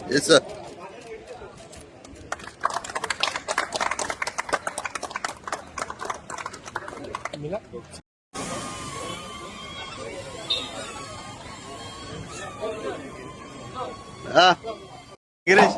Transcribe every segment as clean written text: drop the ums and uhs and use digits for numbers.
Yes, sir. Ah, Girish.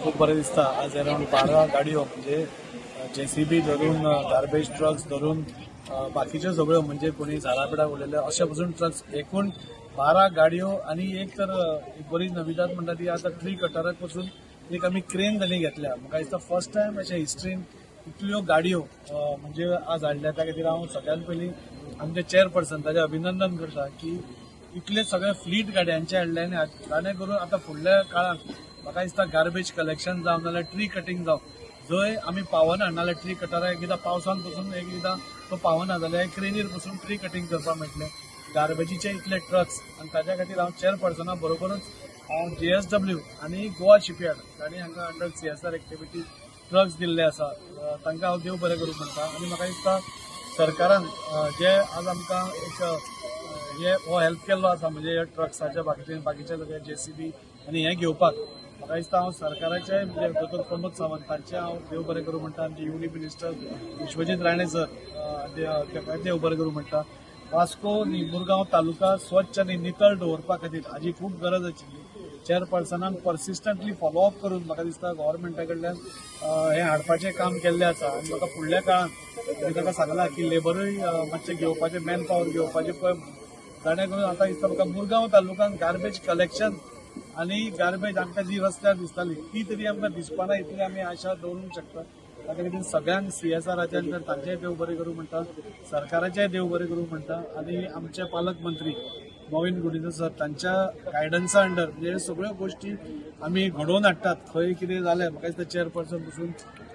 खूप बरें दिसता. आज अराउंड 12 गाडयो म्हणजे JCB धरून गार्बेज ट्रक्स धरून बाकीच्यो सगळ्यो म्हणजे कोणी झाडापिडा उडयले अशे पसून ट्रक्स एकूण 12 गाडयो आणि एक तर एक बरी नविदाद म्हणटा ती आता ट्री कटराक पसून एक आमी क्रेन जाली घेतल्या. म्हाका दिसता फर्स्ट टायम अशे हिस्ट्रीन इतल्यो गाडयो म्हणजे आज हाडल्या. त्या खातीर हांव सगळ्यात पयलीं आमचे चेअरपर्सन ताचें अभिनंदन करता की इतले सगळे फ्लीट गाडयांचे हाडले आनी जाणे करून आता फुडल्या काळात म्हाका दिसता गार्बेज कलेक्शन जावं नाल्यार ट्री कटिंग जावं जंय आमी पावना नाल्यार ट्री कटराक एकदां पावसान पसून एकदां तो पावना जाल्यार क्रेनीर पसून ट्री कटिंग करपाक मेळटलें. गार्बेजीचे इतले ट्रक्स आनी ताच्या खातीर हांव चेअरपर्सना बरोबरच हांव JSW आनी गोवा शिपयार्ड तांणी हांकां अंडर CSR एक्टिविटी ट्रक्स दिल्ले आसा. तांकां हांव देव बरें करूं म्हणटा. आनी म्हाका दिसता सरकारान जे आज आमकां एक हो हेल्प केल्लो आसा म्हणजे ह्या ट्रक्साच्या बाकीचे JCB आनी हे घेवपाक म्हाका दिसता हांव सरकाराचे म्हणजे दोतोर प्रमोद सावंत तांचे हांव देव बरें करूं म्हणटा. आमचे युनी मिनिस्टर विश्वजीत राणे सर देव बरें करूं म्हणटा. वास्को न्ही मुरगांव तालुका स्वच्छ आनी नितळ दवरपा खातीर हाजी खूब गरज आशिल्ली. चेअरपर्सनान पर्सिस्टंटली फॉलोअप करून म्हाका दिसता गव्हर्मेंटा कडल्यान हे हाडपाचें काम केल्लें आसा. आनी म्हाका फुडल्या काळात ताका सांगलां की लेबरूय मातशें घेवपाचें मॅन पॉवर घेवपाचें पळय जाणे करून आतां दिसता म्हाका मुरगांव तालुक्यात गार्बेज कलेक्शन आनी गार्बेज आमकां जी रस्त्यार दिसताली ती तरी आमकां दिसपाना इतली आमी आशा दवरूंक शकता. ताच्या खातीर सगळ्यांक CSRाचे अंडर तांचेय देव बरें करूं म्हणटा. सरकाराचेय देव बरें करूं म्हणटा. आनी आमचे पालकमंत्री नवीन गुडिनो सर तांच्या गायडन्सा अंडर म्हणजे सगळ्यो गोष्टी आमी घडोवन हाडटात. खंय कितें जालें म्हाका दिसता चेअरपर्सन पसून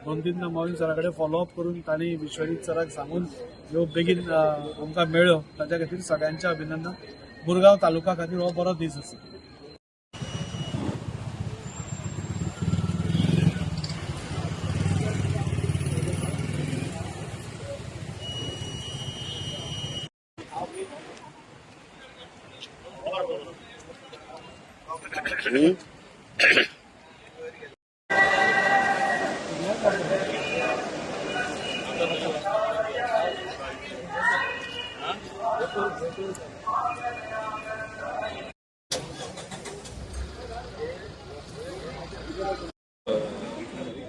2-3 मोहीन सरा कडेन फॉलोअप करून तांणी विश्वजीत सराक सांगून ह्यो बेगीन आमकां मेळ्ळ्यो. ताच्या खातीर सगळ्यांचें अभिनंदन. मुरगांव तालुका खातीर हो बरो दीस आसा.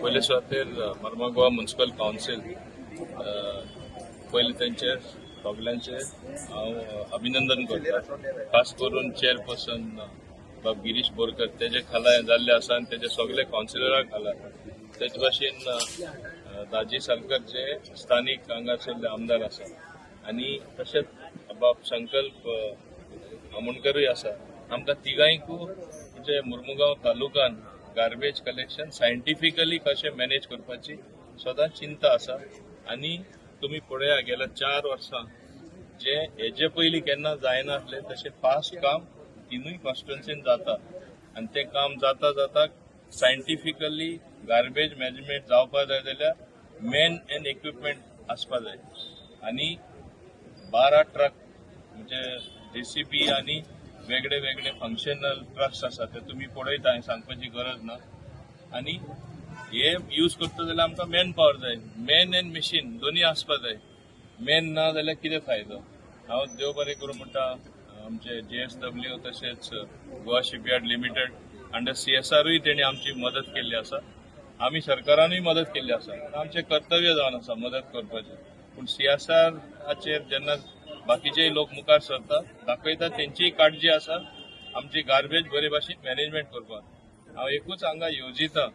पयले सुवातेर मार्मा गोवा म्युनिसिपल कावन्सील पयले तेंचे सगळ्यांचे हांव अभिनंदन करता. खास करून चेअरपर्सन बाब गिरीश बोरकर तेजे खाला जाल्ले आसा आनी तेजे सगळे कावन्सिलराक खाला. तेच भाशेन दाजी सालकर जे स्थानीक हांगासरले आमदार आसा आनी तशेंच बाब संकल्प आमोणकरूय आसा. आमकां तिगांयकू म्हणजे मुर्मुगांव तालुकान गार्बेज कलेक्शन सायंटिफिकली कशें मॅनेज करपाची सदांच चिंता आसा. आनी तुमी पळया गेल्या 4 वर्सां जे हेजे पयलीं केन्ना जायना आसलें तशें फास्ट काम तिनूय कॉन्स्टिट्युएन्सीन जाता. आनी तें काम जाता जाता सायंटिफिकली गार्बेज मॅनेजमेंट जावपा जाय जाल्यार मॅन एंड इक्विपमेंट आसपा जाय. आनी 12 ट्रक म्हणजे JCB आनी वेगळे वेगळे फंक्शनल ट्रक्स आसा ते तुमी पळयता हांवें सांगपाची गरज ना. आनी हे यूज करता जाल्यार आमकां मॅन पॉवर जाय. मॅन एंड मशीन दोनी आसपा जाय. मॅन ना जाल्यार कितें फायदो. हांव देव बरें करूं म्हणटा आमचे JSW तशेंच गोवा शिपयार्ड लिमिटेड अंडर CSRूय तेणी आमची मदत केल्ली आसा. आमी सरकारानूय मदत केल्ली आसा. आमचें कर्तव्य जावन आसा मदत करपाचें. पूण CSRाचेर जेन्ना बाकीचेय लोक मुखार सरतात दाखयता तेंचीय काळजी आसा आमची गार्बेज बरे भाशेन मॅनेजमेंट करपाक. हांव एकूच हांगा येवजिता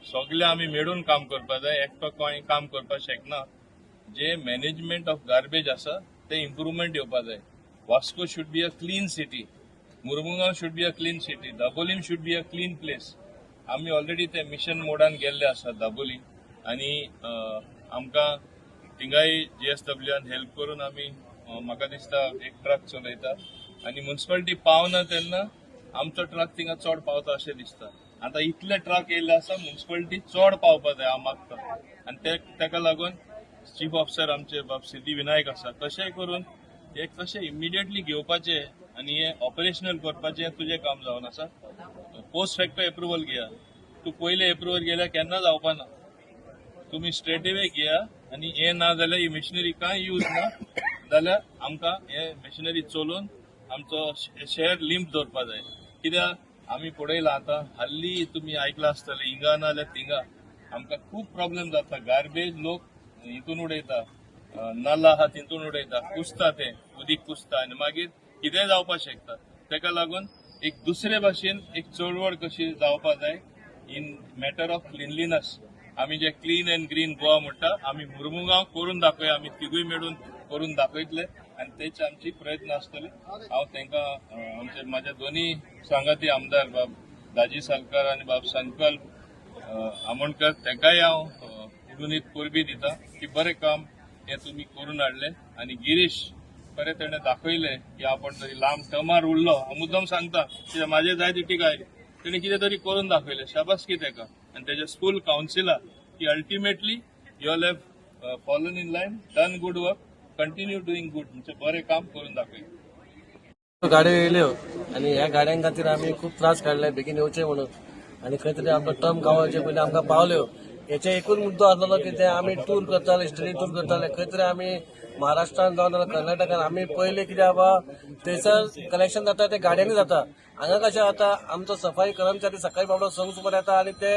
सगळे आमी मेळून काम करपा जाय. एकटो कोणी काम करपाक शकना. जे मॅनेजमेंट ऑफ गार्बेज आसा ते इम्प्रुवमेंट येवपा जाय. Vasco should be a clean city, Mormugao should be a clean city, Dabolim should be a clean place. आमी ऑलरेडी ते मिशन मोडान गेल्ले आसा दाबोलीम, आनी आमकां थिंगाय GSWन हेल्प करून आमी म्हाका दिसता एक ट्रक चलयता आनी म्युन्सिपालिटी पावना तेन्ना आमचो ट्रक थिंगा चड पावता अशें दिसता. आतां इतले ट्रक येयल्ले आसा, म्युन्सिपालिटी चड पावपा जाय हांव मागता. आनी तेका लागून चीफ ऑफिसर आमचे बाब सिद्धी विनायक आसा, कशेंय करून एक तशें इमिडिएटली घेवपाचें आनी हे ऑपरेशनल करपाचें तुजें काम जावन आसा. पोस्ट फॅक्टो एप्रुवल घेया. तूं पयलें एप्रुवल गेल्यार केन्ना जावपा ना. तुमी स्ट्रेट अवे घेया आनी हे ना जाल्यार ही मशिनरी कांय यूज ना जाल्यार आमकां हे मशिनरी चलोवन आमचो शहर लिंप दवरपा जाय. कित्याक आमी पळयलां आतां हाल्ली तुमी आयकलां आसतलें, हिंगा ना जाल्यार थिंगा आमकां खूब प्रॉब्लेम जाता. गार्बेज लोक हितून उडयता, नाला आहा तितून उडयता, कुसता ते उदीक कुसता आनी मागीर कितेंय जावपाक शकता. तेका लागून एक दुसरे भाशेन एक चळवळ कशी जावपा जाय इन मॅटर ऑफ क्लिनलीनस. आमी जे क्लीन अँड ग्रीन गोवा म्हणटा, आमी मुर्मुगांव करून दाखोवया. आमी तिगूय मेळून करून दाखयतले आनी तेच आमची प्रयत्न आसतले. हांव तांकां आमचे म्हाजे दोनी सांगाती आमदार बाब दाजी सालकार आनी बाब संकल्प आमोणकर तांकांय हांव उडुनीत परबी दिता की बरें काम हे तुमी करून हाडले. आनी गिरीश बरें तेणें दाखयलें की आपण जरी लांब टर्मार उरलो, हांव मुद्दम सांगता कित्याक म्हाजे जाय ती टिका आयली, तेणें कितें तरी करून दाखयलें. शाबासकी ताका आनी तेजे स्कूल कावन्सिलाक की ultimately you all have fallen in line, done good work, continue doing good. म्हणजे बरें काम करून दाखयलें. गाड्यो येयल्यो आनी ह्या गाड्यां खातीर आमी खूब त्रास काडले बेगीन येवचे म्हणून, आनी खंय तरी आपलो टर्म गावचे पयलीं आमकां पावल्यो. हेचे एकूच मुद्दो आसलो की ते आमी टूर करताले, स्टडी टूर करताले. खंय तरी आमी महाराष्ट्रान जावन जाल्यार कर्नाटकान आमी पयले कित्याक बाबा थंयसर कलेक्शन जाता ते गाड्यांनी जाता. हांगा कशें जाता, आमचो सफाई कर्मचारी सकाळी बाबडो संक सुमार येता आनी ते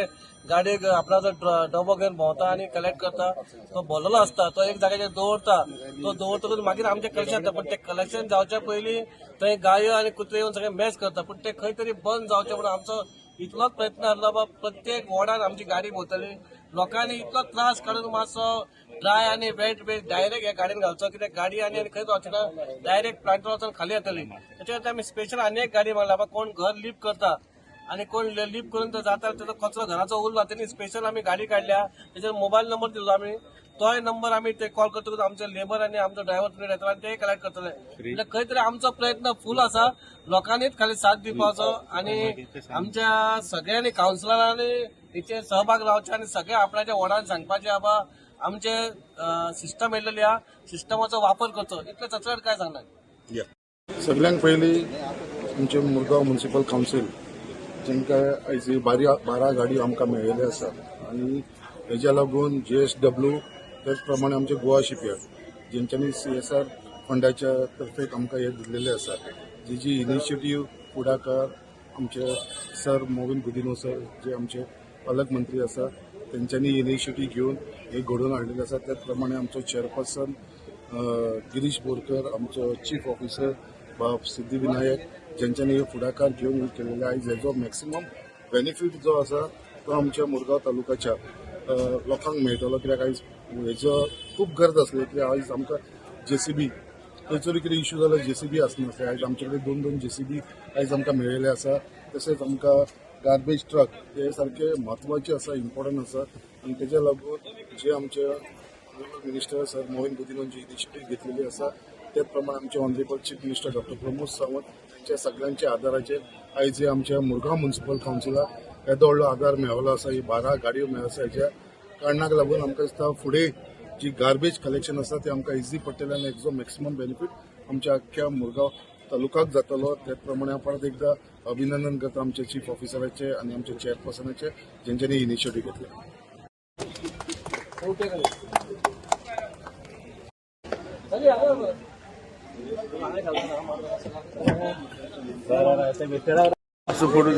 गाडयेक आपला जो डबो घेवन भोंवता आनी कलेक्ट करता. तो भरलेलो आसता, तो एक जाग्याचेर दवरता. तो दवरतकूच मागीर आमचें कलेक्शन जाता. पण ते कलेक्शन जावच्या पयलीं थंय गायो आनी कुत्रे येवन सगळें मॅच करता. पूण ते खंय तरी बंद जावचें म्हणून आमचो इतलोच प्रयत्न आसलो बाबा प्रत्येक वॉर्डान आमची गाडी भोंवतली. लोकांनी इतलो त्रास काडून मातसो ड्राय आनी वेट डायरेक्ट ह्या गाडयेन घालचो, कित्याक गाडी आनी खंयच वचना, डायरेक्ट प्लांटार वचून खाली येतली. त्याच्या खातीर आमी स्पेशल आनी एक गाडी मागला. कोण घर लिफ्ट करता आनी कोण लिफ्ट करून तो जाता तेजो कचरो घराचो उरला, तेणी स्पेशल आमी गाडी काडल्या. तेजेर मोबायल नंबर दिलो आमी. तोय नंबर आमी ते कॉल करतकूच आमचे लेबर आनी आमचो ड्रायव्हर तुमी येतलो आनी ते कलेक्ट करतले. म्हणजे खंय तरी आमचो प्रयत्न फूल आसा. लोकांनीच खाली साथ दिवपाचो आनी आमच्या सगळ्यांनी कावन्सिलरांनी तिचे सहभाग रावचे आनी सगळ्या आपणाच्या वॉर्डान सांगपाचे बाबा आमचे सिस्टम येयलेली आहा, सिस्टमाचो वापर करचो. इतले चड काय सांगणार. सगळ्यांक पयलीं आमचे मुरगांव म्युनिसिपल कावन्सील जेंकां आयज 12 गाडयो आमकां मेळिल्ल्यो आसा आनी हेज्या लागून GSW तेच प्रमाणे आमचे गोवा शिपयार्ड जेंच्यांनी CSR फंडाच्या तर्फे आमकां हे दिल्लेले आसा. जी इनिशिएटीव फुडाकार आमचे सर मोविन गुदिनो सर जे आमचे पालकमंत्री आसा तेंच्यांनी इनिशिएटीव घेवन हे घडोवन हाडलेले आसा. त्याच प्रमाणे आमचो चेअरपर्सन गिरीश बोरकर, आमचो चीफ ऑफिसर बाब सिद्धी विनायक जेंच्यांनी हे फुडाकार घेवन केलेले. आयज हेजो मॅक्सिमम बेनिफीट जो आसा तो आमच्या मुरगांव तालुक्याच्या लोकांक मेळटलो. कित्याक आयज हेजो खूब गरज आसली. कित्याक आयज आमकां JCB खंयचोरी कितें इश्यू जाल्यार JCB आसनासले. आयज आमचे कडेन 2 JCB आयज आमकां मेळिल्ले आसा. तशेंच आमकां गार्बेज ट्रक हे सारखे म्हत्वाचे आसा, इम्पॉर्टंट आसा. आनी तेज्या लागून जे आमचे मिनिस्टर सर मोविन गुदिनो जी इनिशिएटीव घेतलेली आसा ते प्रमाणे आमचे honourable chief minister doctor Pramod Sawant त्यांच्या सगळ्यांच्या आदाराचेर आयज आमच्या मुरगांव म्युनिसिपल कावन्सिलाक येदो व्हडलो आदार मेळ्ळो आसा. ही 12 गाडयो मेळ्ळ्यो आसा. हेच्या कारणाक लागून आमकां दिसता फुडें जी गार्बेज कलेक्शन आसा ते आमकां इझी पडटलें आनी हेजो मॅक्सिमम बेनिफीट आमच्या आख्ख्या मुरगांव तालुक्याक जातलो. त्याच प्रमाणे हांव परत एकदा अभिनंदन करता आमच्या चीफ ऑफिसराचे आनी आमच्या चेअरपर्सनाचे जेंच्यांनी इनिशिएटीव घेतली. फोटो